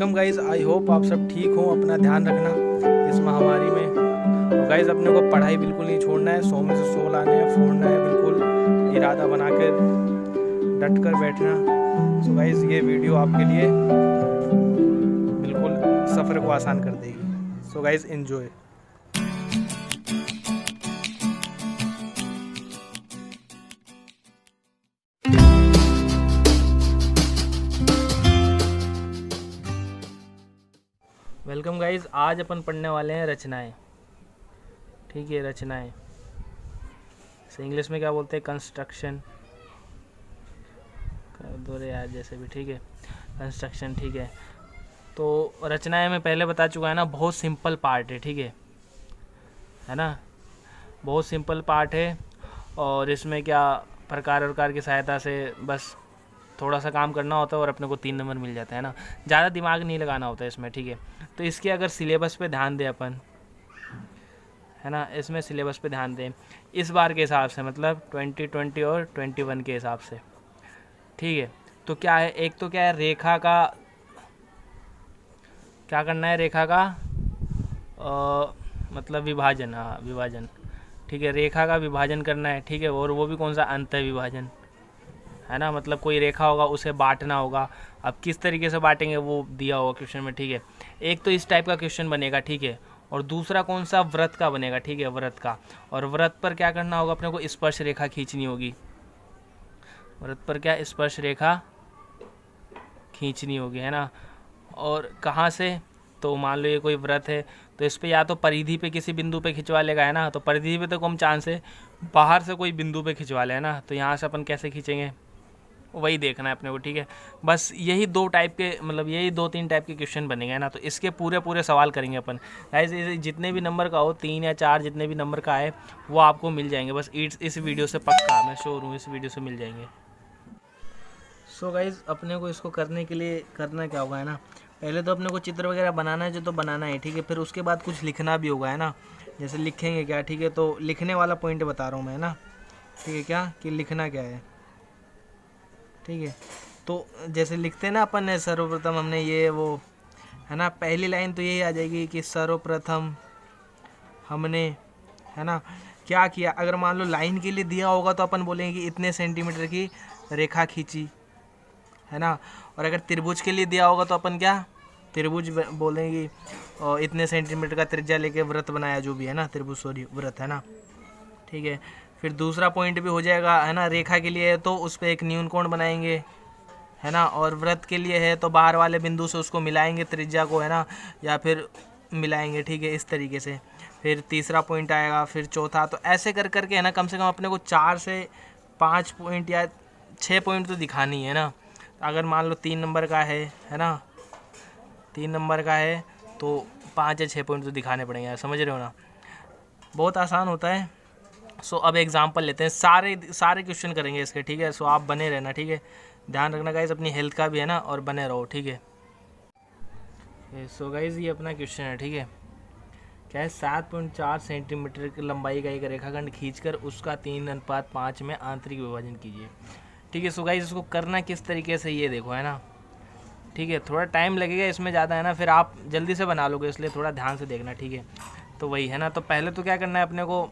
Welcome guys, I hope आप सब ठीक हो। अपना ध्यान रखना इस महामारी में। तो गाइज़ अपने को पढ़ाई बिल्कुल नहीं छोड़ना है, 100 में से 100 लाने हैं, फोड़ना है, बिल्कुल इरादा बना कर डट कर बैठना। सो गाइज़ ये वीडियो आपके लिए बिल्कुल सफ़र को आसान कर देगी। So guys enjoy. Welcome guys, आज अपन पढ़ने वाले हैं रचनाएं। ठीक है, रचनाएं से इंग्लिश में क्या बोलते हैं? कंस्ट्रक्शन कर दो रे यार, जैसे भी। ठीक है, कंस्ट्रक्शन। ठीक है, तो रचनाएं मैं पहले बता चुका है ना, बहुत सिंपल पार्ट है। ठीक है ना, बहुत सिंपल पार्ट है। और इसमें क्या प्रकार की सहायता से बस थोड़ा सा काम करना होता है और अपने को 3 नंबर मिल जाता है ना। ज़्यादा दिमाग नहीं लगाना होता है इसमें। ठीक है, तो इसके अगर सिलेबस पे ध्यान दें अपन, है ना, इसमें सिलेबस पे ध्यान दें इस बार के हिसाब से, मतलब 2020 और 21 के हिसाब से। ठीक है, तो क्या है, एक तो क्या है, रेखा का क्या करना है, रेखा का मतलब विभाजन। हाँ, विभाजन। ठीक है, रेखा का विभाजन करना है। ठीक है, और वो भी कौन सा? अंतः विभाजन, है ना। मतलब कोई रेखा होगा, उसे बांटना होगा। अब किस तरीके से बांटेंगे वो दिया होगा क्वेश्चन में। ठीक है, एक तो इस टाइप का क्वेश्चन बनेगा। ठीक है, और दूसरा कौन सा? व्रत का बनेगा। ठीक है, व्रत का। और व्रत पर क्या करना होगा अपने को? स्पर्श रेखा खींचनी होगी। व्रत पर क्या? स्पर्श रेखा खींचनी होगी, है ना। और कहाँ से? तो मान लो ये कोई व्रत है, तो इस पे या तो परिधि पे किसी बिंदु पे खिंचवा लेगा, है ना। तो परिधि पे तो कम चांस है, बाहर से कोई बिंदु पे खिंचवा ले, है ना। तो यहाँ से अपन कैसे खींचेंगे वही देखना है अपने को। ठीक है, बस यही 2 टाइप के, मतलब यही 2-3 टाइप के क्वेश्चन बनेंगे ना। तो इसके पूरे सवाल करेंगे अपन। गाइस जितने भी नंबर का हो, 3 या 4 जितने भी नंबर का है वो आपको मिल जाएंगे। बस इस वीडियो से पक्का मैं श्योर हूँ, इस वीडियो से मिल जाएंगे। सो गाइज अपने को इसको करने के लिए करना क्या होगा, है ना। पहले तो अपने को चित्र वगैरह बनाना है, जो तो बनाना है। ठीक है, फिर उसके बाद कुछ लिखना भी होगा, है ना। जैसे लिखेंगे क्या? ठीक है, तो लिखने वाला पॉइंट बता रहा हूँ मैं, ना। ठीक है, क्या कि लिखना क्या है। ठीक है, तो जैसे लिखते हैं ना अपन ने, सर्वप्रथम हमने ये वो, है ना, पहली लाइन तो यही आ जाएगी कि सर्वप्रथम हमने, है ना, क्या किया। अगर मान लो लाइन के लिए दिया होगा तो अपन बोलेंगे कि इतने सेंटीमीटर की रेखा खींची, है ना। और अगर त्रिभुज के लिए दिया होगा तो अपन क्या? त्रिभुज बोलेंगे, और इतने सेंटीमीटर का त्रिज्या लेके व्रत बनाया, जो भी है ना, त्रिभुज, सॉरी व्रत, है ना। ठीक है, फिर दूसरा पॉइंट भी हो जाएगा, है ना। रेखा के लिए है तो उस पर एक न्यून कोण बनाएंगे, है ना। और व्रत के लिए है तो बाहर वाले बिंदु से उसको मिलाएंगे, त्रिज्या को, है ना, या फिर मिलाएंगे। ठीक है, इस तरीके से। फिर तीसरा पॉइंट आएगा, फिर चौथा। तो ऐसे कर करके, है ना, कम से कम अपने को 4 से 5 पॉइंट या 6 पॉइंट तो दिखानी है ना। अगर मान लो 3 नंबर का है ना, 3 नंबर का है तो 5 या 6 पॉइंट तो दिखाने पड़ेंगे, समझ रहे हो ना। बहुत आसान होता है। सो अब एग्जाम्पल लेते हैं, सारे क्वेश्चन करेंगे इसके। ठीक है, सो आप बने रहना। ठीक है, ध्यान रखना गाइज अपनी हेल्थ का भी, है ना, और बने रहो। ठीक है, सो गाइज ये अपना क्वेश्चन है। ठीक है, क्या है? 7.4 सेंटीमीटर की लंबाई का एक रेखाखंड खींचकर उसका 3:5 में आंतरिक विभाजन कीजिए। ठीक है, सो गाइज इसको करना किस तरीके से ये देखो, है ना। ठीक है, थोड़ा टाइम लगेगा इसमें ज़्यादा, है ना, फिर आप जल्दी से बना लोगे, इसलिए थोड़ा ध्यान से देखना। ठीक है, तो वही है ना। तो पहले तो क्या करना है अपने को,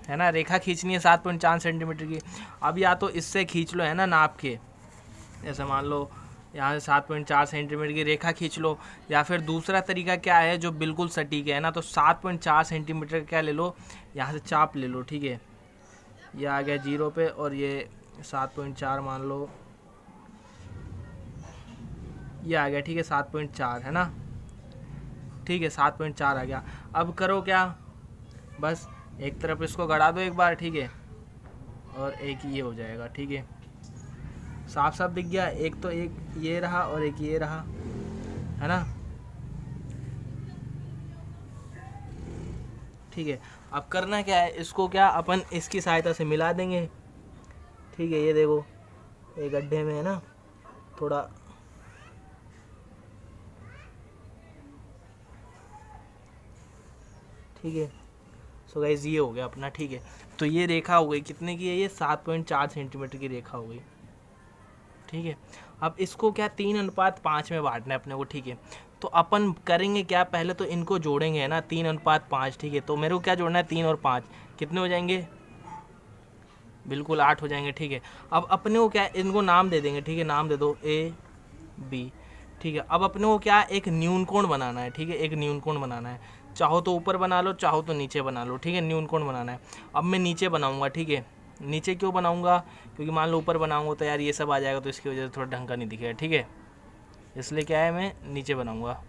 है ना, रेखा खींचनी है 7.4 सेंटीमीटर की। अब या तो इससे खींच लो, है ना, नाप के, जैसे मान लो यहाँ से 7.4 सेंटीमीटर की रेखा खींच लो। या फिर दूसरा तरीका क्या है जो बिल्कुल सटीक है ना, तो 7.4 सेंटीमीटर क्या ले लो, यहाँ से चाप ले लो। ठीक है, ये आ गया 0 पे, और ये 7.4 मान लो, ये आ गया। ठीक है, 7.4, है ना। ठीक है, 7.4 आ गया। अब करो क्या, बस एक तरफ इसको गड़ा दो एक बार। ठीक है, और एक ये हो जाएगा। ठीक है, साफ साफ दिख गया। एक तो एक ये रहा और एक ये रहा, है ना। ठीक है, अब करना क्या है, इसको क्या अपन इसकी सहायता से मिला देंगे। ठीक है, ये देखो एक गड्ढे में, है ना, थोड़ा ठीक है। सो गाइस ये हो गया अपना। ठीक है, तो ये रेखा हो गई, कितने की है ये? 7.4 सेंटीमीटर की रेखा हो गई। ठीक है, अब इसको क्या 3:5 में बांटना है अपने को। ठीक है, तो अपन करेंगे क्या, पहले तो इनको जोड़ेंगे है ना, 3:5, ठीक है। तो मेरे को क्या जोड़ना है, 3 और 5 कितने हो जाएंगे, बिल्कुल 8 हो जाएंगे, ठीक है। अब अपने को क्या, इनको नाम दे देंगे, ठीक है, नाम दे दो ए बी, ठीक है। अब अपने को क्या, एक न्यूनकोण बनाना है, ठीक है, एक न्यूनकोण बनाना है। चाहो तो ऊपर बना लो, चाहो तो नीचे बना लो, ठीक है, न्यूनकोण बनाना है। अब मैं नीचे बनाऊंगा, ठीक है। नीचे क्यों बनाऊंगा, क्योंकि मान लो ऊपर बनाऊंगा तो यार ये सब आ जाएगा, तो इसकी वजह से थोड़ा ढंग का नहीं दिखेगा, ठीक है। इसलिए क्या है, मैं नीचे बनाऊंगा।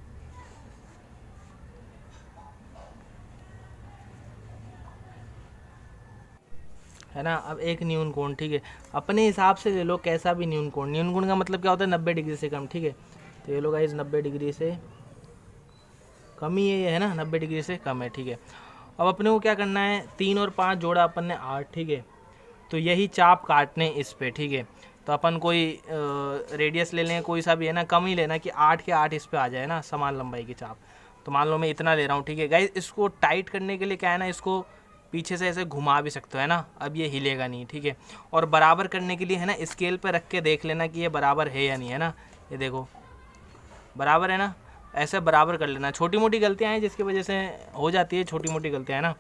है ना। अब एक न्यूनकोण, ठीक है, अपने हिसाब से ले लो, कैसा भी न्यूनकोण। न्यूनकोण का मतलब क्या होता है, 90 डिग्री से कम, ठीक है। तो ये लो गाइस, 90 डिग्री से कम ही है ना, 90 डिग्री से कम है, ठीक है। अब अपने को क्या करना है, 3 और 5 जोड़ा अपन ने 8, ठीक है। तो यही चाप काटने इस पे, ठीक है। तो अपन कोई रेडियस ले लें, कोई सा भी है ना, कम ही लेना कि 8 के 8 इस पे आ जाए ना, समान लंबाई की चाप। तो मान लो मैं इतना ले रहा हूँ, ठीक है गाइस। इसको टाइट करने के लिए क्या है ना, इसको पीछे से ऐसे घुमा भी सकते हो, है ना। अब ये हिलेगा नहीं, ठीक है। और बराबर करने के लिए है ना, स्केल पे रख के देख लेना कि ये बराबर है या नहीं, है ना। ये देखो बराबर है ना, ऐसे बराबर कर लेना। छोटी मोटी गलतियाँ हैं जिसकी वजह से हो जाती है, छोटी मोटी गलतियाँ, है ना।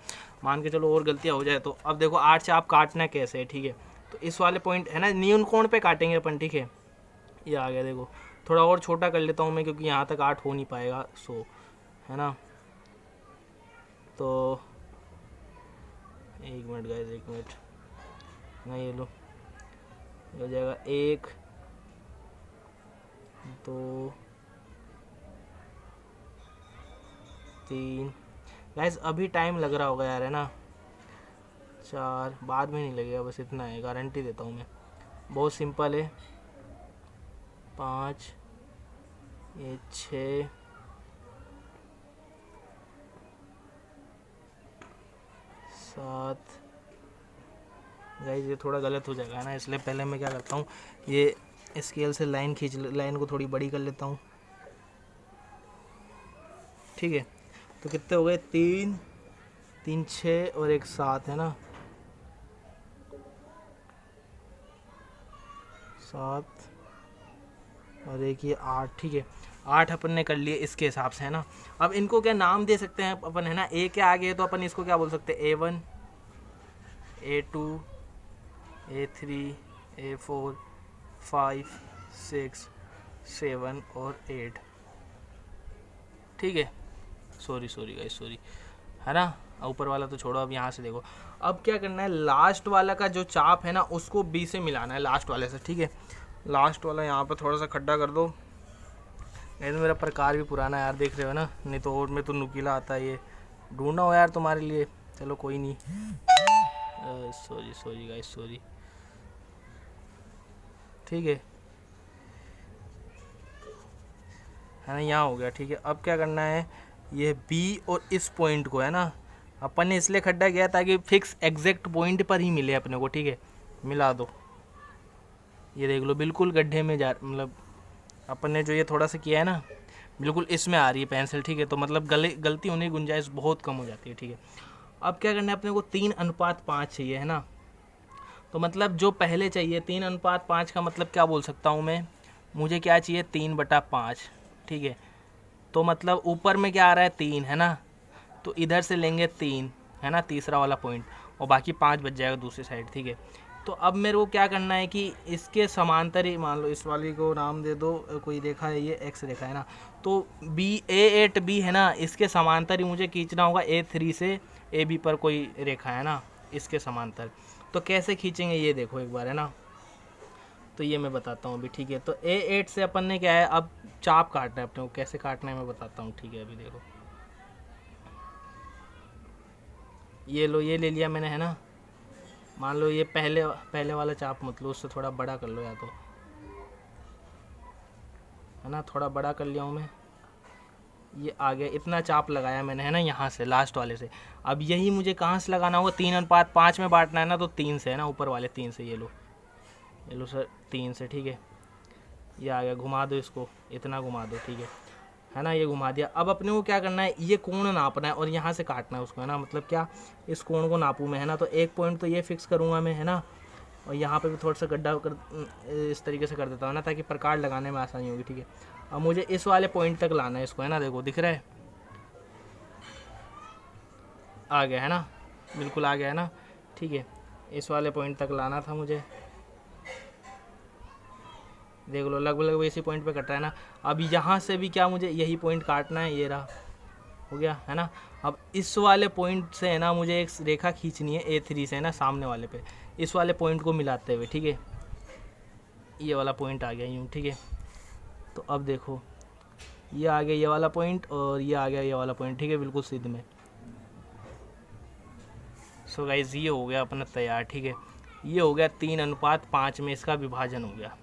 मान के चलो और गलतियाँ हो जाए तो। अब देखो 8 से आप काटना कैसे है, ठीक है। तो इस वाले पॉइंट है ना, न्यूनकोण पे काटेंगे अपन, ठीक है। ये आ गया, देखो थोड़ा और छोटा कर लेता हूँ मैं, क्योंकि यहाँ तक 8 हो नहीं पाएगा, सो है ना। तो 1 मिनट गाइस, 1 मिनट ना, ये लो, ये हो जाएगा 1 2 3 गाइस। अभी टाइम लग रहा होगा यार, है ना। 4 बाद में नहीं लगेगा, बस इतना है, गारंटी देता हूँ मैं, बहुत सिंपल है। 5 ये 6 7 गाइस, ये थोड़ा गलत हो जाएगा ना, इसलिए पहले मैं क्या करता हूँ, ये स्केल से लाइन खींच, लाइन को थोड़ी बड़ी कर लेता हूँ, ठीक है। तो कितने हो गए, 3 3 6 और 1 7, है ना, 7 और 1 ये 8, ठीक है। 8 अपन ने कर लिए इसके हिसाब से, है ना। अब इनको क्या नाम दे सकते हैं अपन, है ना। ए के आगे तो अपन इसको क्या बोल सकते हैं, A1 A2 A3 A4 5 6 7 और 8, ठीक है। सॉरी गाइस, सॉरी, है ना। ऊपर वाला तो छोड़ो, अब यहाँ से देखो। अब क्या करना है, लास्ट वाला का जो चाप है ना, उसको बी से मिलाना है, लास्ट वाले से, ठीक है। लास्ट वाला यहाँ पर थोड़ा सा खड्डा कर दो। ये तो मेरा प्रकार भी पुराना है यार, देख रहे हो ना, नहीं तो और में तो नुकीला आता है, ये ढूंढना हो यार तुम्हारे लिए, चलो कोई नहीं। सॉरी गाइस, सॉरी, ठीक है ना। यहाँ हो गया, ठीक है। अब क्या करना है, ये बी और इस पॉइंट को, है ना, अपन ने इसलिए खड्डा किया ताकि फिक्स एग्जैक्ट पॉइंट पर ही मिले अपने को, ठीक है। मिला दो, ये देख लो बिल्कुल गड्ढे में जा, मतलब अपन ने जो ये थोड़ा सा किया है ना, बिल्कुल इसमें आ रही है पेंसिल, ठीक है। तो मतलब गलती होने की गुंजाइश बहुत कम हो जाती है, ठीक है। अब क्या करना है, अपने को 3:5 चाहिए, है ना। तो मतलब जो पहले चाहिए 3:5 का मतलब क्या बोल सकता हूँ मैं, मुझे क्या चाहिए, 3/5, ठीक है। तो मतलब ऊपर में क्या आ रहा है, 3, है ना। तो इधर से लेंगे 3, है ना, तीसरा वाला पॉइंट, और बाकी 5 बच जाएगा दूसरी साइड, ठीक है। तो अब मेरे को क्या करना है कि इसके समांतर ही, मान लो इस वाली को नाम दे दो, कोई रेखा है, ये एक्स रेखा है ना। तो A8B है ना, इसके समांतर ही मुझे खींचना होगा A3 से AB पर कोई रेखा, है ना, इसके समांतर। तो कैसे खींचेंगे ये देखो एक बार, है ना। तो ये मैं बताता हूँ अभी, ठीक है। तो A8 से अपन ने क्या है, अब चाप काटना है अपने को, कैसे काटना है मैं बताता हूँ, ठीक है। अभी देखो, ये लो, ये ले लिया मैंने, है ना। मान लो ये पहले वाला चाप मत लो, उससे थोड़ा बड़ा कर लो, या तो, है ना, थोड़ा बड़ा कर लिया हूँ मैं। ये आ गया, इतना चाप लगाया मैंने, है ना, यहाँ से लास्ट वाले से। अब यही मुझे कहाँ से लगाना होगा, 3:5 में बांटना है ना, तो 3 से, है ना, ऊपर वाले 3 से। ये लो सर, 3 से, ठीक है। ये आ गया, घुमा दो इसको, इतना घुमा दो, ठीक है ना। ये घुमा दिया। अब अपने को क्या करना है, ये कोण नापना है और यहाँ से काटना है उसको, है ना। मतलब क्या, इस कोण को नापूँ मैं, है ना। तो एक पॉइंट तो ये फिक्स करूँगा मैं, है ना। और यहाँ पे भी थोड़ा सा गड्ढा कर, इस तरीके से कर देता हूँ ना, ताकि प्रकार लगाने में आसानी होगी, ठीक है। अब मुझे इस वाले पॉइंट तक लाना है इसको, है ना, देखो दिख रहा है, आ गया है ना, बिल्कुल आ गया है ना, ठीक है। इस वाले पॉइंट तक लाना था मुझे, देख लो लगभग इसी पॉइंट पे कट रहा है ना। अब यहाँ से भी क्या मुझे यही पॉइंट काटना है, ये रहा, हो गया है ना। अब इस वाले पॉइंट से है ना मुझे एक रेखा खींचनी है A3 से, है ना, सामने वाले पे, इस वाले पॉइंट को मिलाते हुए, ठीक है। ये वाला पॉइंट आ गया यूँ, ठीक है। तो अब देखो ये आ गया ये वाला पॉइंट और ये आ गया ये वाला पॉइंट, ठीक है, बिल्कुल सिद्ध में। सो गाइस ये हो गया अपना तैयार, ठीक है। ये हो गया 3:5 में इसका विभाजन हो गया।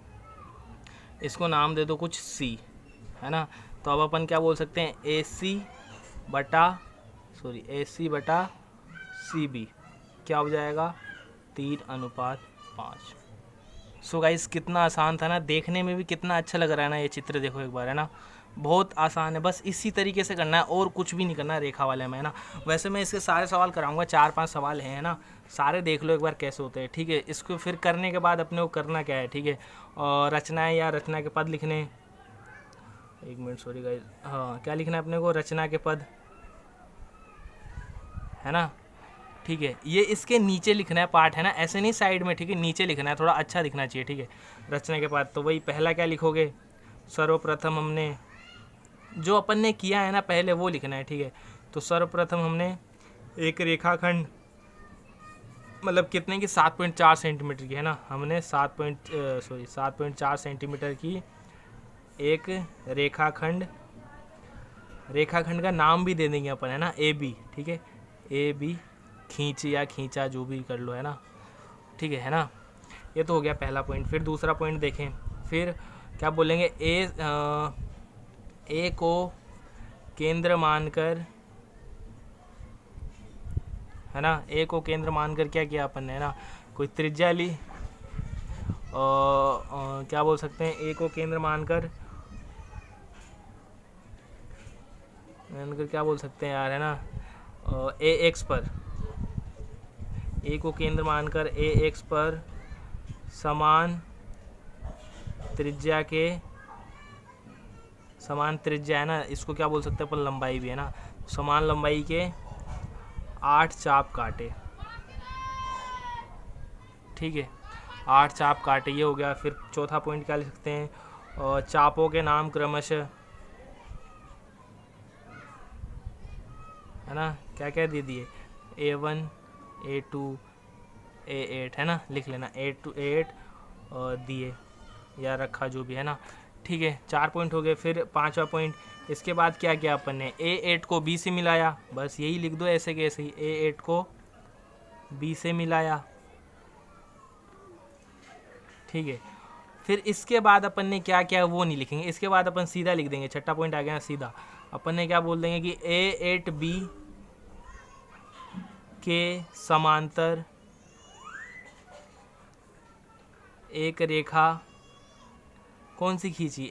इसको नाम दे दो कुछ C, है ना। तो अब अपन क्या बोल सकते हैं, AC बटा CB क्या हो जाएगा, 3:5। सो गाइस कितना आसान था ना, देखने में भी कितना अच्छा लग रहा है ना ये चित्र, देखो एक बार, है ना, बहुत आसान है। बस इसी तरीके से करना है और कुछ भी नहीं करना है रेखा वाले में, है ना। वैसे मैं इसके सारे सवाल कराऊंगा, 4-5 सवाल हैं, है ना, सारे देख लो एक बार कैसे होते हैं, ठीक है। इसको फिर करने के बाद अपने को करना क्या है, ठीक है, और रचनाएँ या रचना के पद लिखने, एक मिनट सॉरी गाइस, हाँ क्या लिखना है अपने को, रचना के पद, है ना, ठीक है। ये इसके नीचे लिखना है पार्ट, है ना, ऐसे नहीं साइड में, ठीक है, नीचे लिखना है, थोड़ा अच्छा दिखना चाहिए, ठीक है। रचना के बाद तो वही पहला क्या लिखोगे, सर्वप्रथम हमने जो अपन ने किया है ना पहले वो लिखना है, ठीक है। तो सर्वप्रथम हमने एक रेखाखंड, मतलब कितने की, 7.4 सेंटीमीटर की, है ना, हमने 7.4 सेंटीमीटर की एक रेखाखंड का नाम भी दे देंगे अपन, है ना, AB, ठीक है, AB खींच या खींचा जो भी कर लो, है ना, ठीक है ना। ये तो हो गया पहला पॉइंट। फिर दूसरा पॉइंट देखें, फिर क्या बोलेंगे, ए को केंद्र मानकर, है ना, ए को केंद्र मानकर क्या किया अपन ने, है ना, कोई त्रिज्या ली, और क्या बोल सकते हैं, ए को केंद्र मानकर क्या बोल सकते हैं यार, है ना, AX पर, ए को केंद्र मानकर AX पर समान त्रिज्या, है ना, इसको क्या बोल सकते हैं अपन, लंबाई भी, है ना, समान लंबाई के 8 चाप काटे, ठीक है, 8 चाप काटे, ये हो गया। फिर चौथा पॉइंट क्या लिख सकते हैं, और चापों के नाम क्रमशः, है ना, क्या क्या दे दिए, A1 A2 A8, है ना, लिख लेना 8 to 8 दिए या रखा जो भी, है ना, ठीक है। 4 पॉइंट हो गए। फिर 5वां पॉइंट, इसके बाद क्या किया अपन ने, A8 को B से मिलाया, बस यही लिख दो ऐसे के ऐसे ही, A8 को B से मिलाया, ठीक है। फिर इसके बाद अपन ने क्या किया वो नहीं लिखेंगे, इसके बाद अपन सीधा लिख देंगे, छठा पॉइंट आ गया ना, सीधा अपन ने क्या बोल देंगे कि A8B के समांतर एक रेखा कौन सी खींची,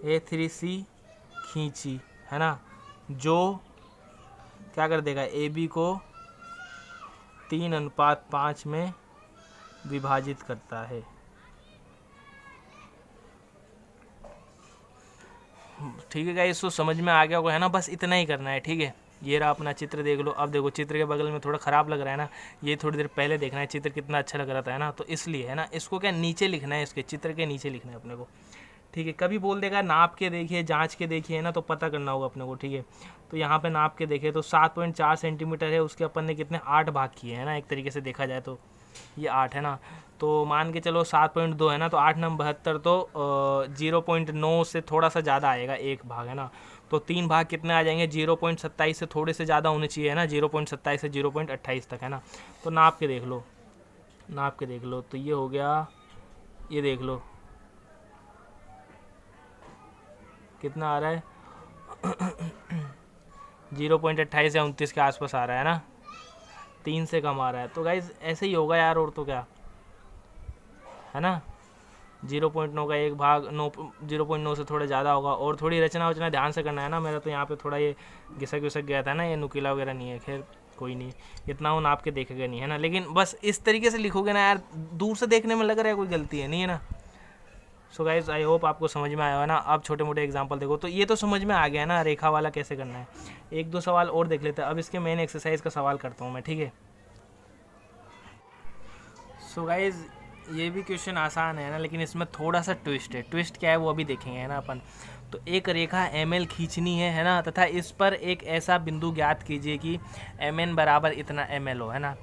A3C खींची, है ना, जो क्या कर देगा, AB को 3:5 में विभाजित करता है। ठीक है गाइस, इसको समझ में आ गया होगा, है ना, बस इतना ही करना है, ठीक है। ये रहा अपना चित्र, देख लो। अब देखो चित्र के बगल में थोड़ा ख़राब लग रहा है ना, ये थोड़ी देर पहले देखना है चित्र कितना अच्छा लग रहा था, है ना, तो इसलिए, है ना, इसको क्या नीचे लिखना है, इसके चित्र के नीचे लिखना है अपने को, ठीक है। कभी बोल देगा नाप के देखिए, जांच के देखिए, है ना, तो पता करना होगा अपने को, ठीक है। तो यहाँ पे नाप के देखे तो 7.4 सेंटीमीटर है, उसके अपन ने कितने 8 भाग किए, है ना, एक तरीके से देखा जाए तो ये 8 है ना, तो मान के चलो 7.2 है ना, तो 8 9 72, तो 0.9 से थोड़ा सा ज़्यादा आएगा एक भाग, है ना, तो 3 भाग कितने आ जाएंगे, 0.27 से थोड़े से ज़्यादा होने चाहिए, है ना, 0.27 से 0.28 तक, है ना। तो नाप के देख लो, तो ये हो गया, ये देख लो कितना आ रहा है 0.28 या 29 के आसपास आ रहा है ना, 3 से कम आ रहा है। तो गाइज ऐसे ही होगा यार, और तो क्या, है ना, 0.9 का एक भाग 0.9 से थोड़ा ज़्यादा होगा। और थोड़ी रचना वचना ध्यान से करना है ना, मेरा तो यहाँ पे थोड़ा ये घिसक गया था ना, ये नुकीला वगैरह नहीं है, खैर कोई नहीं, इतना वो नाप के देखेगा नहीं, है ना। लेकिन बस इस तरीके से लिखोगे ना यार, दूर से देखने में लग रहा है कोई गलती है नहीं, है ना, सो गाइज आई होप आपको समझ में आया है ना। अब छोटे मोटे एग्जांपल देखो, तो ये तो समझ में आ गया है ना रेखा वाला कैसे करना है। एक दो सवाल और देख लेते हैं। अब इसके मेन एक्सरसाइज का सवाल करता हूँ मैं, ठीक है। सो गाइज ये भी क्वेश्चन आसान है ना, लेकिन इसमें थोड़ा सा ट्विस्ट है। ट्विस्ट क्या है वो अभी देखेंगे, है ना अपन। तो एक रेखा ML खींचनी है ना, तथा इस पर एक ऐसा बिंदु ज्ञात कीजिए कि MN बराबर इतना ML हो, है ना।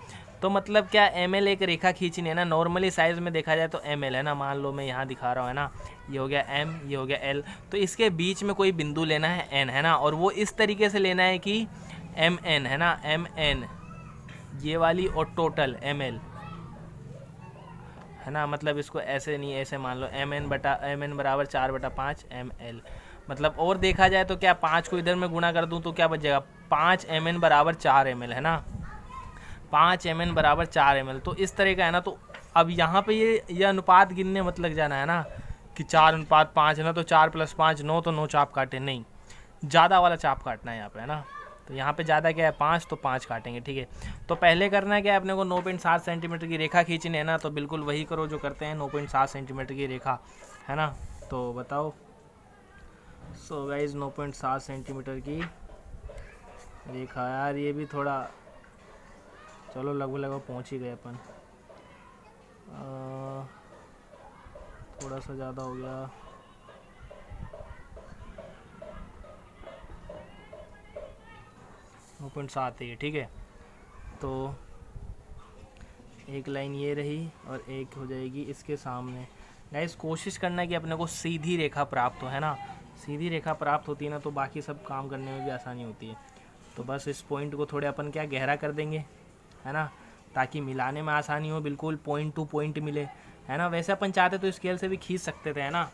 तो मतलब क्या, ML एक रेखा खींचनी है ना। नॉर्मली साइज में देखा जाए तो ML है ना, मान लो मैं यहाँ दिखा रहा हूँ, है ना। ये हो गया M, ये हो गया L। तो इसके बीच में कोई बिंदु लेना है N, है ना, और वो इस तरीके से लेना है कि MN, है ना, MN ये वाली और टोटल ML, है ना। मतलब इसको ऐसे नहीं, ऐसे मान लो MN बराबर 4/5 ML। मतलब और देखा जाए तो क्या, 5 को इधर में गुणा कर दूं तो क्या बच जाएगा, 5 MN बराबर 4 ML, है ना। 5 MN बराबर 4 ML। तो इस तरह का है ना। तो अब यहाँ पे ये अनुपात गिनने मत लग जाना, है ना, कि 4:5 है ना, तो 4 + 5 9, तो 9 चाप काटे, नहीं, ज़्यादा वाला चाप काटना है यहाँ पे, है ना। तो यहाँ पे ज़्यादा क्या है, 5, तो 5 काटेंगे, ठीक है। तो पहले करना है क्या है, अपने को 9.7 सेंटीमीटर की रेखा खींचनी है ना। तो बिल्कुल वही करो जो करते हैं, 9.7 सेंटीमीटर की रेखा, है ना। तो बताओ। सो गाइज 9.7 सेंटीमीटर की रेखा, यार ये भी थोड़ा, चलो लगभग पहुँच ही गए अपन। थोड़ा सा ज़्यादा हो गया। नौ पॉइंट 7 है, ठीक है। तो एक लाइन ये रही और एक हो जाएगी इसके सामने। गाइस कोशिश करना है कि अपने को सीधी रेखा प्राप्त हो, है ना। सीधी रेखा प्राप्त होती है ना, तो बाकी सब काम करने में भी आसानी होती है। तो बस इस पॉइंट को थोड़े अपन क्या गहरा कर देंगे, है ना, ताकि मिलाने में आसानी हो, बिल्कुल पॉइंट टू पॉइंट मिले, है ना। वैसे अपन चाहते तो स्केल से भी खींच सकते थे, है ना।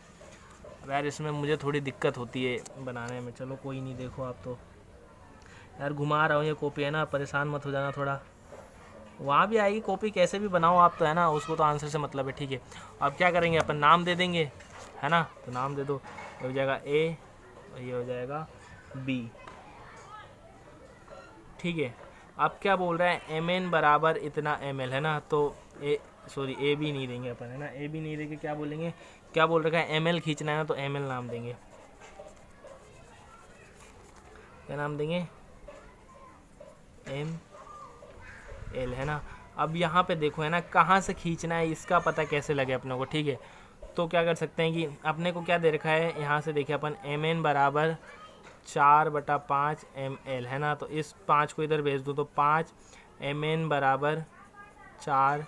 यार इसमें मुझे थोड़ी दिक्कत होती है बनाने में। चलो कोई नहीं, देखो आप तो यार घुमा रहा हूँ ये कॉपी, है ना, परेशान मत हो जाना थोड़ा। वहाँ भी आएगी कॉपी, कैसे भी बनाओ आप तो, है ना, उसको तो आंसर से मतलब है, ठीक है। अब क्या करेंगे अपन, नाम दे देंगे, है ना। तो नाम दे दो, ये हो जाएगा A और ये हो जाएगा B, ठीक है। अब क्या बोल रहा है, MN बराबर इतना ML, है ना। तो A भी नहीं देंगे अपन, है ना। A भी नहीं देंगे, क्या बोलेंगे, क्या बोल रखा है, ML खींचना है ना, तो ML नाम देंगे। क्या नाम देंगे, ML, है ना। अब यहाँ पे देखो, है ना, कहाँ से खींचना है इसका पता कैसे लगे अपने को, ठीक है। तो क्या कर सकते हैं कि अपने को क्या दे रखा है, यहाँ से देखिए अपन MN बराबर 4/5 ML, है ना। तो इस 5 को इधर भेज दूँ तो 5 MN बराबर 4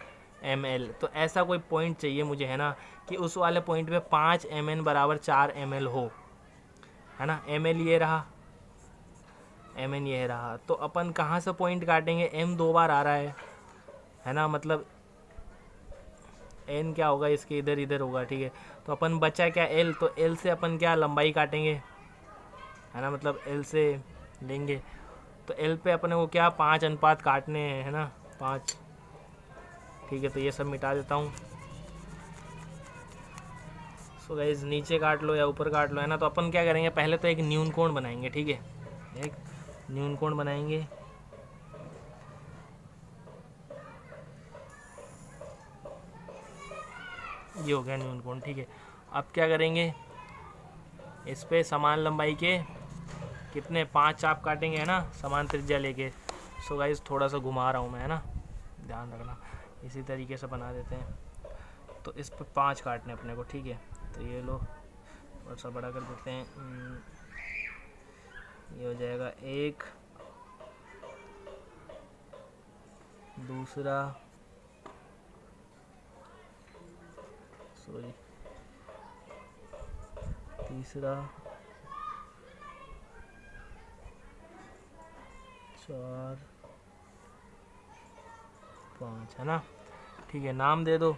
ML। तो ऐसा कोई पॉइंट चाहिए मुझे, है ना, कि उस वाले पॉइंट पे 5 MN बराबर 4 ML हो, है ना। ML ये रहा, MN ये रहा। तो अपन कहाँ से पॉइंट काटेंगे, M 2 बार आ रहा है ना, मतलब N क्या होगा इसके, इधर इधर होगा, ठीक है। तो अपन बचा क्या, L, तो L से अपन क्या लंबाई काटेंगे, है ना, मतलब L से लेंगे। तो L पे अपने को क्या 5 अनुपात काटने हैं, है ना, 5, ठीक है। तो ये सब मिटा देता हूँ। सो गाइस नीचे काट लो या ऊपर काट लो, है ना। तो अपन क्या करेंगे, पहले तो एक न्यून कोण बनाएंगे, ठीक है। एक न्यून कोण बनाएंगे, ये हो गया न्यून कोण, ठीक है। अब क्या करेंगे, इस पे समान लंबाई के कितने 5 चाप काटेंगे, है ना, समान त्रिज्या लेके। सो गाइस थोड़ा सा घुमा रहा हूँ मैं, है ना, ध्यान रखना। इसी तरीके से बना देते हैं। तो इस पे 5 काटने अपने को, ठीक है। तो ये लो थोड़ा सा बड़ा कर देते हैं। ये हो जाएगा एक, दूसरा, सॉरी, तीसरा, 4, 5, है ना, ठीक है। नाम दे दो,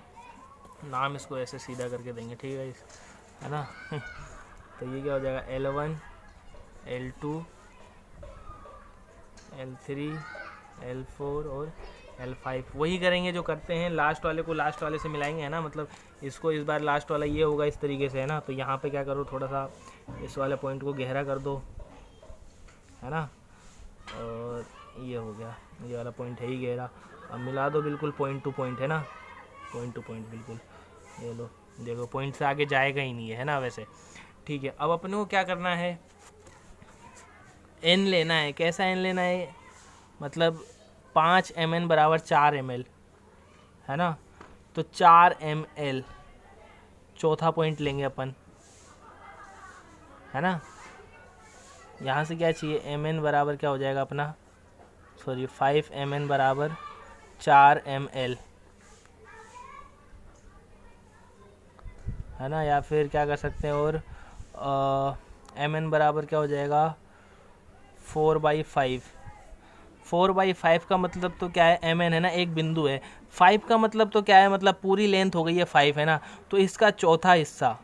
नाम इसको ऐसे सीधा करके देंगे, ठीक है ना। तो ये क्या हो जाएगा, L1, L2, L3, L4 और L5। वही करेंगे जो करते हैं, लास्ट वाले को लास्ट वाले से मिलाएंगे, है ना। मतलब इसको इस बार लास्ट वाला ये होगा इस तरीके से, है ना। तो यहाँ पे क्या करो, थोड़ा सा इस वाले पॉइंट को गहरा कर दो, है ना। और ये हो गया, ये वाला पॉइंट है ही गहरा। अब मिला दो बिल्कुल पॉइंट टू पॉइंट, है ना, पॉइंट टू पॉइंट बिल्कुल। ये लो देखो पॉइंट से आगे जाएगा ही नहीं है ना वैसे। ठीक है, अब अपने को क्या करना है, एन लेना है। कैसा एन लेना है, मतलब 5 mn बराबर 4 ml है ना, तो 4 ml चौथा पॉइंट लेंगे अपन, है ना। यहाँ से क्या चाहिए, mn बराबर क्या हो जाएगा अपना, सॉरी 5 mn बराबर 4 ml, है ना। या फिर क्या कर सकते हैं, और mn बराबर क्या हो जाएगा 4/5। 4/5 का मतलब तो क्या है, mn है ना, एक बिंदु है। 5 का मतलब तो क्या है, मतलब पूरी लेंथ हो गई है 5 है ना, तो इसका चौथा हिस्सा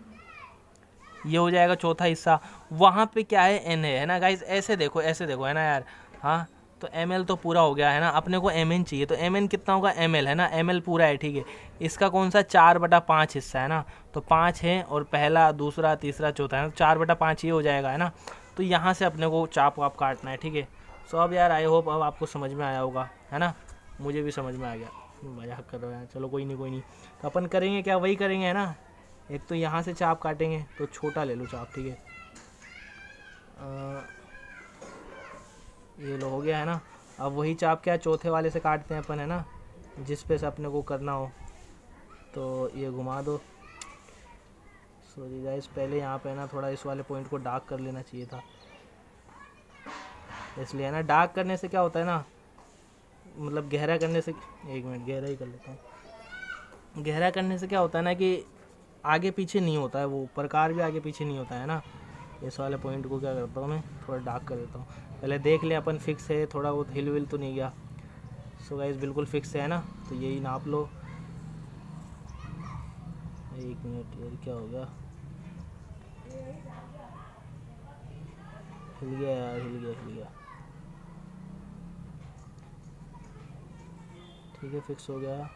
ये हो जाएगा, चौथा हिस्सा। वहाँ पे क्या है, n है ना गाइज, ऐसे देखो है ना यार। हाँ, तो ml तो पूरा हो गया है ना, अपने को mn चाहिए, तो mn कितना होगा, ml है ना, ml पूरा है। ठीक है, इसका कौन सा 4/5 हिस्सा है ना, तो 5 है, और पहला दूसरा तीसरा चौथा है, तो 4/5 ये हो जाएगा, है ना। तो यहाँ से अपने को चाप वाप काटना है। ठीक है, सो अब यार आई होप अब आपको समझ में आया होगा, है ना। मुझे भी समझ में आ गया, मजाक कर रहे हो यार, चलो कोई नहीं। तो अपन करेंगे क्या, वही करेंगे, है ना। एक तो यहाँ से चाप काटेंगे, तो छोटा ले लो चाप। ठीक है, ये लो हो गया, है ना। अब वही चाप क्या चौथे वाले से काटते हैं अपन, है ना, जिस पे से अपने को करना हो। तो ये घुमा दो। सॉरी गाइस, पहले यहाँ पे ना थोड़ा इस वाले पॉइंट को डार्क कर लेना चाहिए था, इसलिए है ना। डार्क करने से क्या होता है ना, मतलब गहरा करने से, एक मिनट गहरा ही कर लेता हूँ। गहरा करने से क्या होता है ना कि आगे पीछे नहीं होता है, वो प्रकार भी आगे पीछे नहीं होता है ना। इस वाले पॉइंट को क्या करता हूँ मैं, थोड़ा डार्क कर देता हूँ। पहले देख ले अपन फिक्स है, थोड़ा बहुत हिल विल तो नहीं गया। सो गाइस बिल्कुल फिक्स है ना, तो यही नाप लो। एक मिनट यार, क्या हो गया, हिल गया यार, हिल गया। ठीक है, फिक्स हो गया।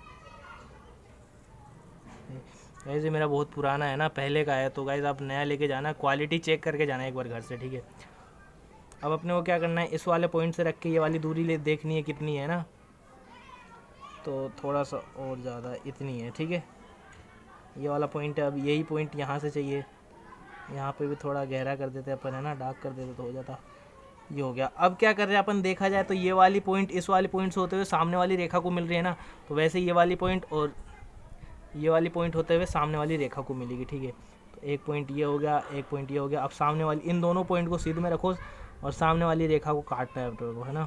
गाइस ये मेरा बहुत पुराना है ना, पहले का है, तो गाइस आप नया लेके जाना, क्वालिटी चेक करके जाना एक बार घर से। ठीक है, अब अपने को क्या करना है, इस वाले पॉइंट से रख के ये वाली दूरी ले देखनी है कितनी है ना, तो थोड़ा सा और ज़्यादा इतनी है। ठीक है, ये वाला पॉइंट है, अब यही पॉइंट यहाँ से चाहिए, यहाँ पे भी थोड़ा गहरा कर देते अपन, है ना, डार्क कर देते तो हो जाता। ये हो गया। अब क्या कर रहे हैं अपन, देखा जाए तो ये वाली पॉइंट इस वाली पॉइंट से होते हुए सामने वाली रेखा को मिल रही है ना, तो वैसे ये वाली पॉइंट और ये वाली पॉइंट होते हुए सामने वाली रेखा को मिलेगी। ठीक है, तो एक पॉइंट ये हो गया, एक पॉइंट ये हो गया। अब सामने वाली, इन दोनों पॉइंट को सीध में रखो और सामने वाली रेखा को काटना है अपने को, है ना।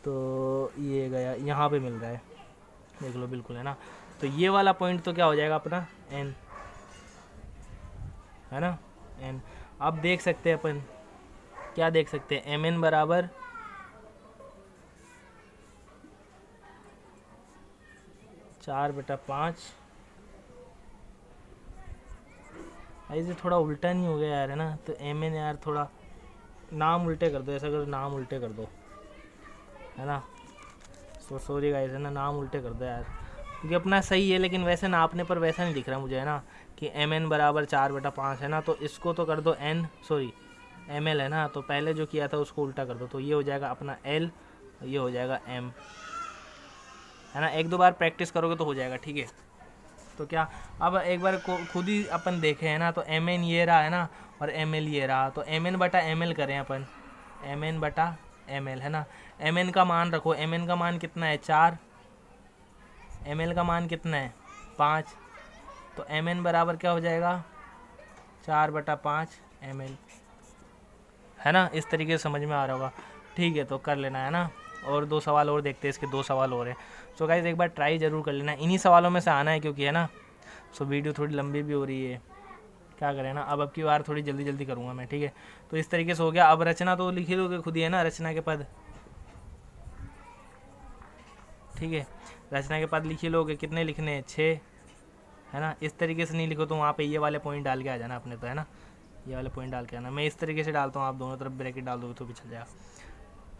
तो ये गया, यहाँ पे मिल रहा है, देख लो बिल्कुल, है ना। तो ये वाला पॉइंट तो क्या हो जाएगा अपना n, है ना, n। अब देख सकते हैं अपन, क्या देख सकते हैं, mn बराबर 4/5। ऐसे थोड़ा उल्टा नहीं हो गया यार, है ना, तो mn यार थोड़ा नाम उल्टे कर दो, ऐसा करो, नाम उल्टे कर दो, है ना। सॉरी गाइस, है ना, नाम उल्टे कर दो यार, क्योंकि अपना सही है, लेकिन वैसे नापने पर वैसा नहीं दिख रहा मुझे, है ना, कि mn बराबर 4/5 है ना। तो इसको तो कर दो n, सॉरी ml है ना, तो पहले जो किया था उसको उल्टा कर दो, तो ये हो जाएगा अपना l, ये हो जाएगा m, है ना। एक दो बार प्रैक्टिस करोगे तो हो जाएगा। ठीक है, तो क्या, अब एक बार खुद ही अपन देखे, है ना, तो mn ये रहा, है ना, और ml ये रहा, तो mn/ml करें अपन, mn/ml, है ना। mn का मान रखो, mn का मान कितना है 4, ml का मान कितना है 5, तो mn बराबर क्या हो जाएगा 4/5 ml, है ना। इस तरीके से समझ में आ रहा होगा। ठीक है, तो कर लेना, है ना। और 2 सवाल और देखते हैं, इसके 2 सवाल और हैं। सो गाइस एक बार ट्राई ज़रूर कर लेना, इन्हीं सवालों में से आना है, क्योंकि है ना, सो वीडियो थोड़ी लंबी भी हो रही है, क्या करें ना। अब की बार थोड़ी जल्दी करूँगा मैं। ठीक है, तो इस तरीके से हो गया। अब रचना तो लिख ही दोगे खुद ही, है ना, रचना के पद। ठीक है, रचना के पद लिख ही लोगे, कितने लिखने हैं 6, है ना। इस तरीके से नहीं लिखो तो वहाँ पे ये वाले पॉइंट डाल के आ जाना अपने, तो है ना, ये वाले पॉइंट डाल के आना। मैं इस तरीके से डालता हूँ, आप दोनों तरफ ब्रैकेट डाल दोगे तो भी चल जाएगा।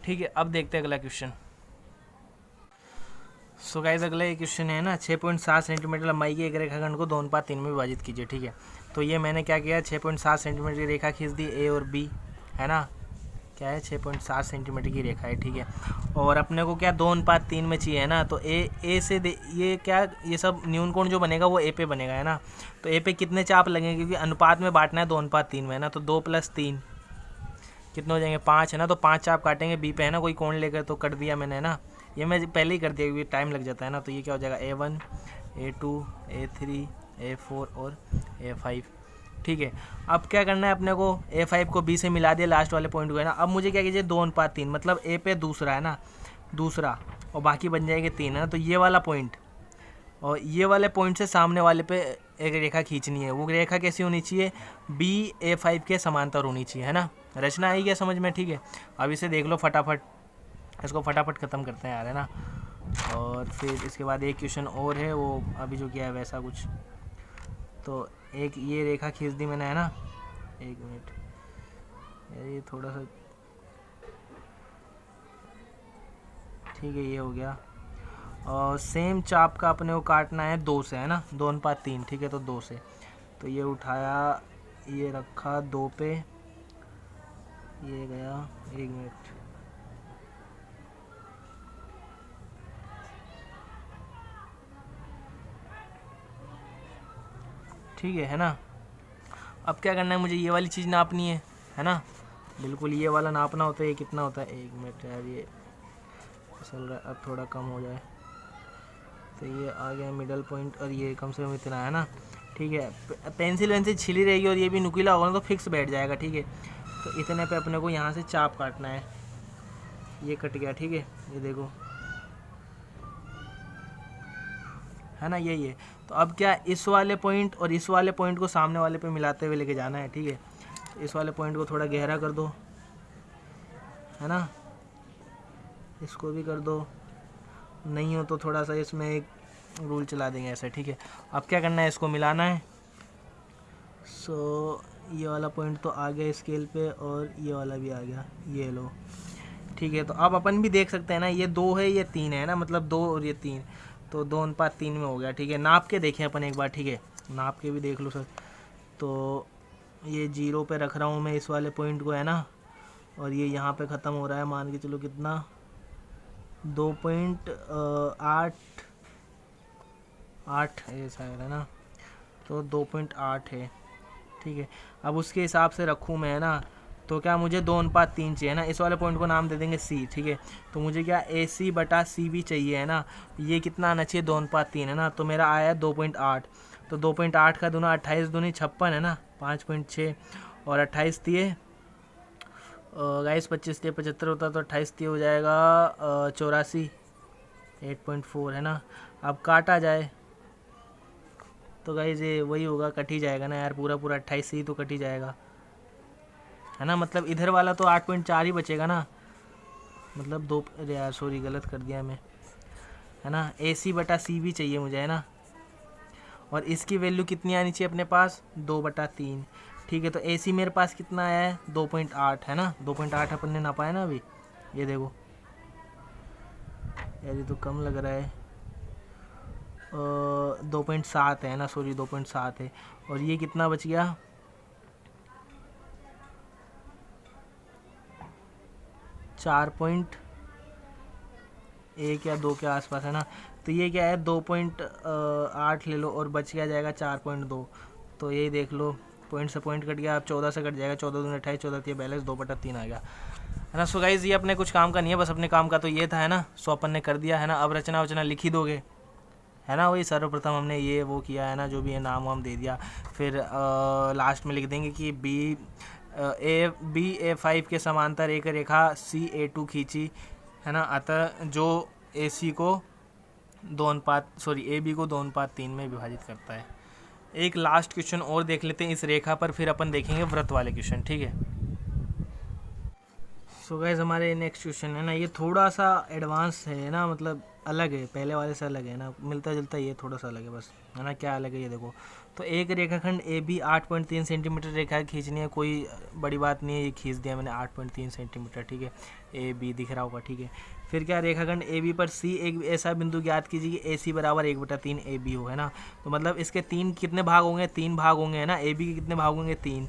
ठीक है, अब देखते हैं अगला क्वेश्चन। सो गाइस अगला ये क्वेश्चन है ना, 6.7 सेंटीमीटर लंबाई के एक रेखाखंड को 2:3 में विभाजित कीजिए। ठीक है, तो ये मैंने क्या किया, 6.7 सेंटीमीटर की रेखा खींच दी, ए और बी, है ना, क्या है 6.7 सेंटीमीटर की रेखा है, ठीक है। और अपने को क्या 2:3 में चाहिए है ना, तो ए से ये क्या, ये सब न्यून कोण जो बनेगा वो ए पे बनेगा, है ना। तो ए पे कितने चाप लगेंगे, क्योंकि अनुपात में बांटना है 2:3 में, है ना। तो 2 + 3 कितने हो जाएंगे, 5, है ना। तो 5 चाप काटेंगे बी पे, है ना, कोई कोण लेकर, तो कर दिया मैंने, है ना। ये मैं पहले ही कर दिया क्योंकि टाइम लग जाता है ना। तो ये क्या हो जाएगा A1 A2 A3 A4 और A5, ठीक है। अब क्या करना है अपने को, A5 को B से मिला दिया लास्ट वाले पॉइंट को, है ना। अब मुझे क्या कीजिए 2:3, मतलब A पे दूसरा, है ना, दूसरा, और बाकी बन जाएंगे 3, है ना। तो ये वाला पॉइंट और ये वाले पॉइंट से सामने वाले पे एक रेखा खींचनी है। वो रेखा कैसी होनी चाहिए, B A5 के समांतर होनी चाहिए, है ना। रचना आई क्या समझ में, ठीक है। अब इसे देख लो फटाफट, इसको फटाफट ख़त्म करते हैं यार, है ना। और फिर इसके बाद एक क्वेश्चन और है, वो अभी जो किया है वैसा कुछ। तो एक ये रेखा खींच दी मैंने, है ना। एक मिनट यार, ये थोड़ा सा, ठीक है, ये हो गया। और सेम चाप का अपने को काटना है 2 से, है ना, 2:3, ठीक है। तो 2 से, तो ये उठाया, ये रखा 2 पे, ये गया, 1 मिनट, ठीक है ना। अब क्या करना है, मुझे ये वाली चीज़ नापनी है ना। बिल्कुल ये वाला नापना होता है। ये कितना होता है, 1 मिनट यार, ये चल रहा है, अब थोड़ा कम हो जाए। तो ये आ गया मिडल पॉइंट, और ये कम से कम इतना, है ना, ठीक है। पेंसिल वेंसिल छिली रहेगी और ये भी नुकीला होगा ना, तो फिक्स बैठ जाएगा, ठीक है। तो इतने पे अपने को यहाँ से चाप काटना है। ये कट गया, ठीक है, ये देखो, है ना, यही है। तो अब क्या, इस वाले पॉइंट और इस वाले पॉइंट को सामने वाले पे मिलाते हुए लेके जाना है, ठीक है। तो इस वाले पॉइंट को थोड़ा गहरा कर दो, है ना, इसको भी कर दो, नहीं हो तो थोड़ा सा इसमें एक रूल चला देंगे ऐसे, ठीक है। अब क्या करना है, इसको मिलाना है। सो ये वाला पॉइंट तो आ गया स्केल पे, और ये वाला भी आ गया, ये लो, ठीक है। तो अब अपन भी देख सकते हैं ना, ये 2 है, ये 3 है ना, मतलब 2 और ये 3, तो 2:3 में हो गया, ठीक है। नाप के देखें अपन एक बार, ठीक है, नाप के भी देख लो सर। तो ये 0 पे रख रहा हूँ मैं इस वाले पॉइंट को, है ना, और ये यहाँ पे ख़त्म हो रहा है, मान के चलो कितना, 2.8 है शायद, है ना। तो 2.8 है, ठीक है। अब उसके हिसाब से रखूँ मैं, है ना। तो क्या मुझे 2:3 चाहिए ना, इस वाले पॉइंट को नाम दे देंगे C, ठीक है। तो मुझे क्या AC/CV चाहिए, है ना। ये कितना आना चाहिए, 2:3, है ना। तो मेरा आया 2.8। तो 2.8 का दूना 28 दूनी 56, है ना, 5.6, और 28 दिए गाइस, 25 दिए 75 होता, तो 28 दिए हो जाएगा 84, 8.4, है ना। अब काटा जाए तो गाइस ये वही होगा, कट ही जाएगा ना यार, पूरा 28 ही तो कट ही जाएगा, है ना। मतलब इधर वाला तो 8.4 ही बचेगा ना, मतलब 2, अरे यार सॉरी गलत कर दिया मैं, है ना। AC/CV चाहिए मुझे, है ना। और इसकी वैल्यू कितनी आनी चाहिए अपने पास, 2/3, ठीक है। तो AC मेरे पास कितना आया है, 2.8, है ना। 2.8 अपन ने नापा है ना अभी, ये देखो यार, ये तो कम लग रहा है, 2.7 है ना, सॉरी 2.7 है। और ये कितना बच गया, 4.1 या 2 के आसपास, है ना। तो ये क्या है, 2.8 ले लो, और बच गया जाएगा 4.2। तो यही देख लो, पॉइंट से पॉइंट कट गया, अब 14 से कट जाएगा, 14 दूनी 28, 14 तीन 42, 2/3 आ गया, है ना। सो गाइज ये अपने कुछ काम का नहीं है, बस अपने काम का तो ये था, है ना। सो अपन ने कर दिया, है ना। अब रचना वचना लिखी दोगे, है ना। वही सर्वप्रथम हमने ये वो किया, है ना, जो भी है नाम वाम दे दिया। फिर लास्ट में लिख देंगे कि BA5 के समांतर एक रेखा CA2 खींची, है ना। अतः जो AB को 2:3 में विभाजित करता है। एक लास्ट क्वेश्चन और देख लेते हैं इस रेखा पर, फिर अपन देखेंगे वृत्त वाले क्वेश्चन, ठीक है। सो गाइस हमारे नेक्स्ट क्वेश्चन है ना, ये थोड़ा सा एडवांस है ना, मतलब अलग है, पहले वाले से अलग है ना, मिलता जुलता ये थोड़ा सा अलग है बस, है ना। क्या अलग है ये देखो। तो एक रेखाखंड AB 8.3 सेंटीमीटर रेखा खींचनी है, कोई बड़ी बात नहीं है, ये खींच दिया मैंने 8.3 सेंटीमीटर, ठीक है। AB दिख रहा होगा, ठीक है। फिर क्या, रेखाखंड AB पर C एक ऐसा बिंदु ज्ञात कीजिए कि AC बराबर 1/3 AB हो, है ना। तो मतलब इसके 3 कितने भाग होंगे, 3 भाग होंगे, है ना। AB के कितने भाग होंगे, 3।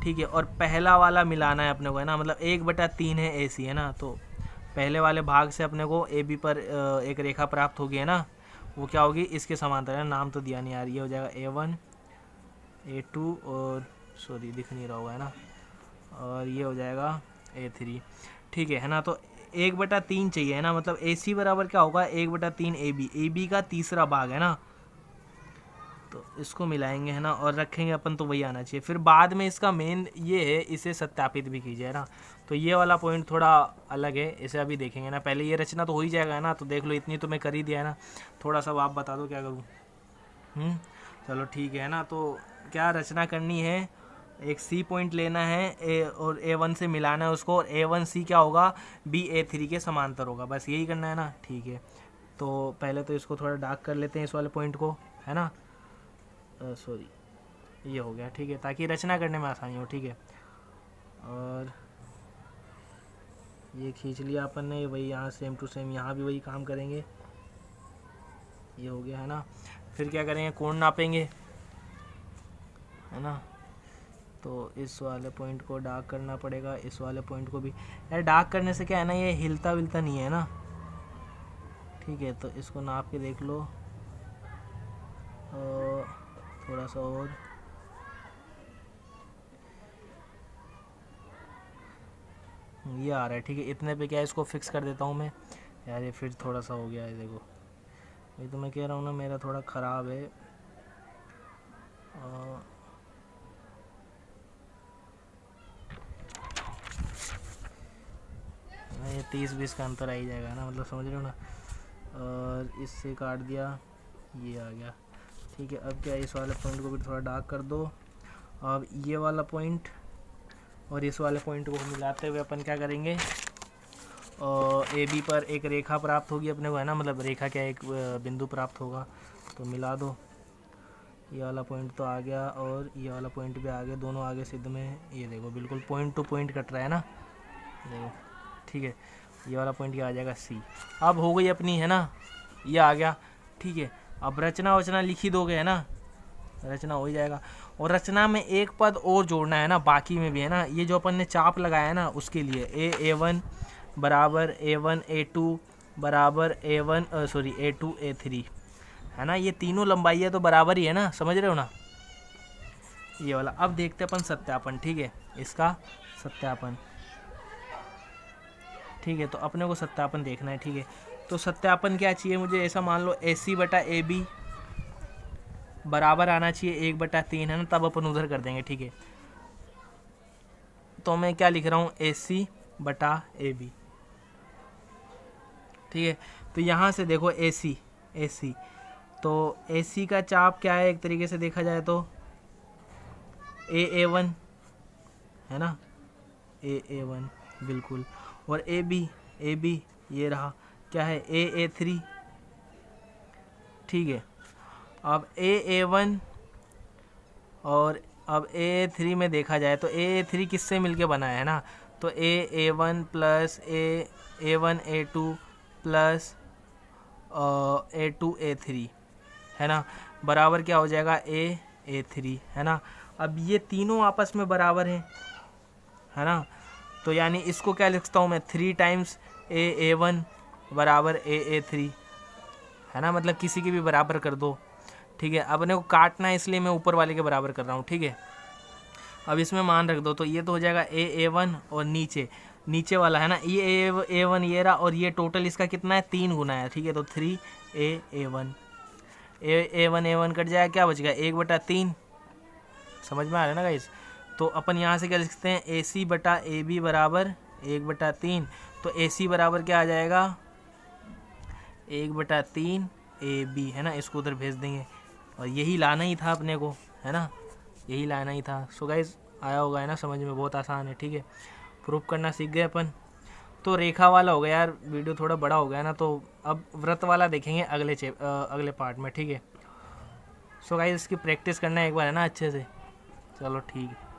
ठीक है, और पहला वाला मिलाना है अपने को, है ना, मतलब 1/3 है ए सी, है ना। तो पहले वाले भाग से अपने को ए बी पर एक रेखा प्राप्त होगी, है ना, वो क्या होगी, इसके समांतर है, नाम तो दिया नहीं यार, ये हो जाएगा A1 A2 और सॉरी दिख नहीं रहा होगा, है ना, और ये हो जाएगा A3, ठीक है ना। तो 1/3 चाहिए, है ना, मतलब AC बराबर क्या होगा 1/3 AB का तीसरा भाग, है ना। तो इसको मिलाएंगे, है ना, और रखेंगे अपन, तो वही आना चाहिए। फिर बाद में इसका मेन ये है, इसे सत्यापित भी कीजिए, है ना। तो ये वाला पॉइंट थोड़ा अलग है, इसे अभी देखेंगे ना, पहले ये रचना तो हो ही जाएगा, है ना। तो देख लो, इतनी तो मैं कर ही दिया, है ना, थोड़ा सा आप बता दो क्या करूँ। चलो ठीक है ना। तो क्या रचना करनी है, एक सी पॉइंट लेना है और A1 से मिलाना है उसको, और A1C क्या होगा, BA3 के समांतर होगा, बस यही करना है ना, ठीक है। तो पहले तो इसको थोड़ा डार्क कर लेते हैं इस वाले पॉइंट को, है ना, सॉरी ये हो गया, ठीक है, ताकि रचना करने में आसानी हो, ठीक है। और ये खींच लिया अपन ने, वही यहाँ सेम टू सेम यहाँ भी वही काम करेंगे, ये हो गया, है ना। फिर क्या करेंगे, कोण नापेंगे, है ना। तो इस वाले पॉइंट को डार्क करना पड़ेगा, इस वाले पॉइंट को भी, यार डार्क करने से क्या है ना, ये हिलता विलता नहीं है ना, ठीक है। तो इसको नाप के देख लो, थोड़ा सा और, ये आ रहा है, ठीक है। इतने पे क्या इसको फिक्स कर देता हूँ मैं, यार ये फिर थोड़ा सा हो गया है, देखो ये तो मैं कह रहा हूँ ना, मेरा थोड़ा ख़राब है। ये 30-20 का अंतर आ ही जाएगा ना, मतलब समझ रहे हो ना। और इससे काट दिया, ये आ गया, ठीक है। अब क्या, इस वाले पॉइंट को भी थोड़ा डार्क कर दो। अब ये वाला पॉइंट और इस वाले पॉइंट को मिलाते हुए अपन क्या करेंगे, AB पर एक रेखा प्राप्त होगी अपने को, है ना, मतलब रेखा क्या, एक बिंदु प्राप्त होगा। तो मिला दो, ये वाला पॉइंट तो आ गया और ये वाला पॉइंट भी आ गया, दोनों आगे सिद्ध में, ये देखो बिल्कुल पॉइंट टू पॉइंट कट रहा है ना, देखो, ठीक है। ये वाला पॉइंट क्या आ जाएगा C। अब हो गई अपनी, है ना, ये आ गया, ठीक है। अब रचना वचना लिखी दोगे, है ना, रचना हो ही जाएगा। और रचना में एक पद और जोड़ना है ना, बाकी में भी, है ना, ये जो अपन ने चाप लगाया है ना, उसके लिए A1 बराबर A1 A2 बराबर A2 A3, है ना, ये तीनों लंबाई है तो बराबर ही है ना, समझ रहे हो ना, ये वाला। अब देखते अपन सत्यापन, ठीक है, इसका सत्यापन, ठीक है। तो अपने को सत्यापन देखना है, ठीक है। तो सत्यापन क्या चाहिए मुझे, ऐसा मान लो AC/AB बराबर आना चाहिए 1/3, है ना, तब अपन उधर कर देंगे, ठीक है। तो मैं क्या लिख रहा हूँ, AC/AB, ठीक है। तो यहाँ से देखो AC, तो AC का चाप क्या है, एक तरीके से देखा जाए तो AA1, है ना, AA1 बिल्कुल, और AB ये रहा क्या है, AA3, ठीक है। अब AA1 और अब AA3 में देखा जाए तो AA3 किससे मिलके बना है ना, तो AA1 plus A1 A2 plus A2 A3, है ना, बराबर क्या हो जाएगा A3, है ना। अब ये तीनों आपस में बराबर हैं, है ना। तो यानी इसको क्या लिखता हूँ मैं, 3 टाइम्स AA1 बराबर AA3, है ना, मतलब किसी के भी बराबर कर दो, ठीक है। अब अपने को काटना है इसलिए मैं ऊपर वाले के बराबर कर रहा हूँ, ठीक है। अब इसमें मान रख दो, तो ये तो हो जाएगा AA1 और नीचे वाला, है ना, ये A1 ये रहा, और ये टोटल इसका कितना है, 3 गुना है, ठीक है। तो 3A1 A1 कट जाएगा, क्या बच गया 1/3, समझ में आ रहा है ना गाइस। तो अपन यहाँ से क्या लिख सकते हैं, AC/AB बराबर 1/3, तो AC बराबर क्या आ जाएगा 1/3 AB, है ना, इसको उधर भेज देंगे। और यही लाना ही था अपने को, है ना, यही लाना ही था। सो गाइस आया होगा, है ना, समझ में, बहुत आसान है, ठीक है। प्रूफ करना सीख गए अपन। तो रेखा वाला हो गया यार, वीडियो थोड़ा बड़ा हो गया ना, तो अब व्रत वाला देखेंगे अगले पार्ट में, ठीक है। सो गाइस इसकी प्रैक्टिस करना एक बार, है ना, अच्छे से। चलो ठीक है।